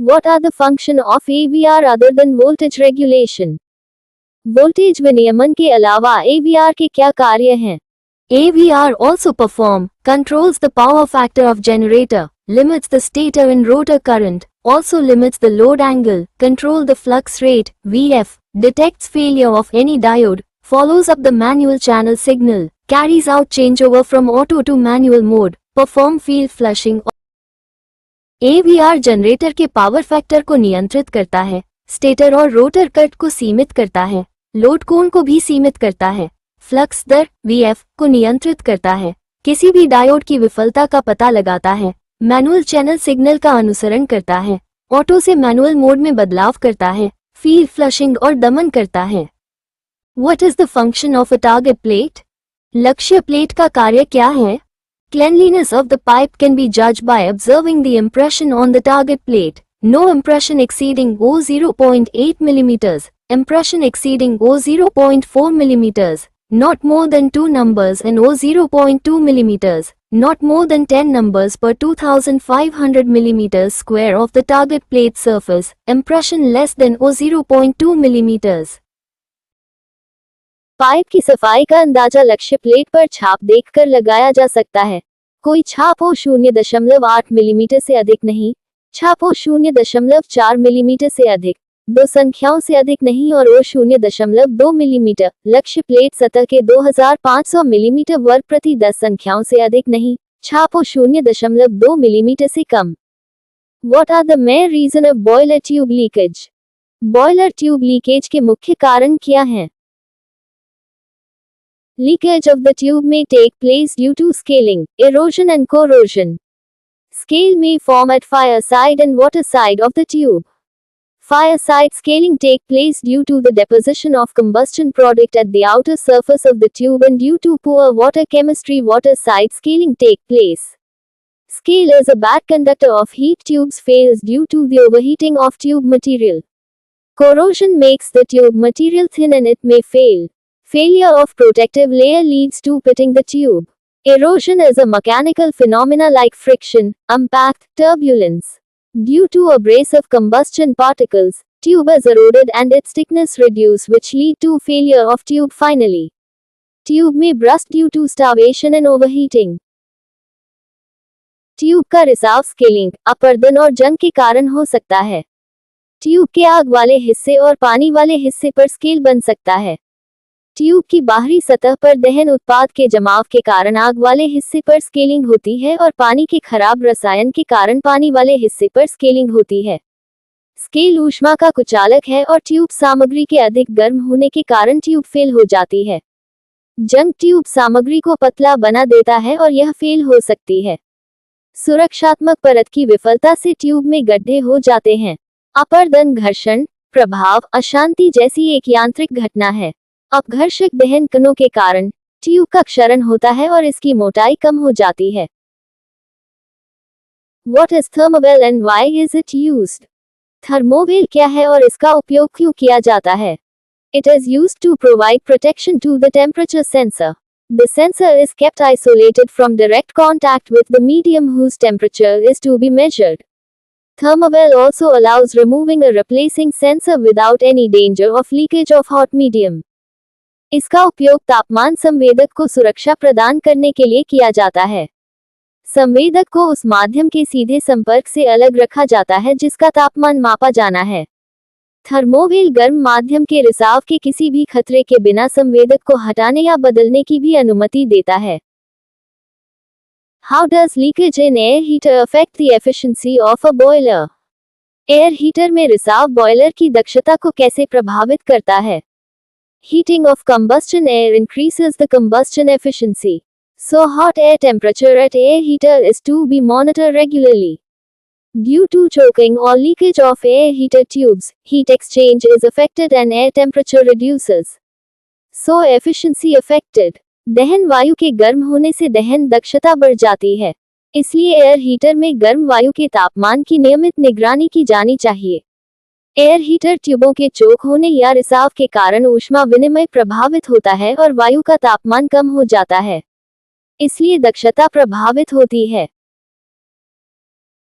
What are the function of AVR other than voltage regulation? Voltage विनियमन के अलावा AVR के क्या कार्य हैं? AVR also controls the power factor of generator, limits the stator and rotor current, also limits the load angle, control the flux rate, VF, detects failure of any diode, follows up the manual channel signal, carries out changeover from auto to manual mode, perform field flushing. AVR generator के power factor को नियंत्रित करता है, stator और rotor current को सीमित करता है, लोड कोण को भी सीमित करता है, फ्लक्स दर VF को नियंत्रित करता है, किसी भी डायोड की विफलता का पता लगाता है, मैनुअल चैनल सिग्नल का अनुसरण करता है, ऑटो से मैनुअल मोड में बदलाव करता है, फील्ड फ्लशिंग और दमन करता है। What is the function of a target plate? लक्ष्य प्लेट का कार्य क्या है? Cleanliness of the pipe can be judged by observing the impression on the target plate. No impression exceeding O0.8 mm, impression exceeding O0.4 mm, not more than 2 numbers and O0.2 mm, not more than 10 numbers per 2500 mm square of the target plate surface, impression less than O0.2 mm. Pipe की सफाई का अंदाजा लक्ष्य plate पर छाप देखकर लगाया जा सकता है। कोई छाप हो 0.8 मिलीमीटर से अधिक नहीं, छाप हो 0.4 मिलीमीटर से अधिक, दो संख्याओं से अधिक नहीं और ओ 0.2 मिलीमीटर, लक्ष्य प्लेट सतह के 2500 मिलीमीटर वर्ग प्रति 10 संख्याओं से अधिक नहीं, छाप हो 0.2 मिलीमीटर से कम। What are the main reason of boiler tube leakage? Boiler tube leakage के मुख्य कारण क्या हैं? Leakage of the tube may take place due to scaling, erosion and corrosion. Scale may form at fire side and water side of the tube. Fire side scaling take place due to the deposition of combustion product at the outer surface of the tube and due to poor water chemistry. Water side scaling take place. Scale is a bad conductor of heat. Tubes fails due to the overheating of tube material. Corrosion makes the tube material thin and it may fail. Failure of protective layer leads to pitting the tube. Erosion is a mechanical phenomena like friction, impact, turbulence. Due to abrasive combustion particles, tube is eroded and its thickness reduced, which lead to failure of tube finally. Tube may burst due to starvation and overheating. Tube का रिसाव scaling, अपर्दन और जंग के कारण हो सकता है। Tube के आग वाले हिस्से और पानी वाले हिस्से पर स्केल बन सकता है। ट्यूब की बाहरी सतह पर दहन उत्पाद के जमाव के कारण आग वाले हिस्से पर स्केलिंग होती है और पानी के खराब रसायन के कारण पानी वाले हिस्से पर स्केलिंग होती है। स्केल ऊष्मा का कुचालक है और ट्यूब सामग्री के अधिक गर्म होने के कारण ट्यूब फेल हो जाती है। जंग ट्यूब सामग्री को पतला बना देता है और यह फेल हो सकती है। सुरक्षात्मक परत की विफलता से ट्यूब में गड्ढे हो जाते हैं। अपर्दन घर्षण, प्रभाव, अशांति जैसी एक यांत्रिक घटना है। अपघर्षक दहन कणों के कारण ट्यूब का क्षरण होता है और इसकी मोटाई कम हो जाती है। What is thermowell and why is it used? Thermowell क्या है और इसका उपयोग क्यों किया जाता है? It is used to provide protection to the temperature sensor. The sensor is kept isolated from direct contact with the medium whose temperature is to be measured. Thermowell also allows removing a replacing sensor without any danger of leakage of hot medium. इसका उपयोग तापमान संवेदक को सुरक्षा प्रदान करने के लिए किया जाता है। संवेदक को उस माध्यम के सीधे संपर्क से अलग रखा जाता है जिसका तापमान मापा जाना है। थर्मोवेल गर्म माध्यम के रिसाव के किसी भी खतरे के बिना संवेदक को हटाने या बदलने की भी अनुमति देता है। How does leakage in air heater affect the efficiency of a boiler? Air heater में रिसाव बॉयलर की दक्षता को कैसे प्रभावित करता है? Heating of combustion air increases the combustion efficiency. So hot air temperature at air heater is to be monitored regularly. Due to choking or leakage of air heater tubes, heat exchange is affected and air temperature reduces. So efficiency affected. दहन वायु के गर्म होने से दहन दक्षता बढ़ जाती है। इसलिए एयर हीटर में गर्म वायु के तापमान की नियमित निगरानी की जानी चाहिए। एयर हीटर ट्यूबों के चोक होने या रिसाव के कारण ऊष्मा विनिमय प्रभावित होता है और वायु का तापमान कम हो जाता है। इसलिए दक्षता प्रभावित होती है।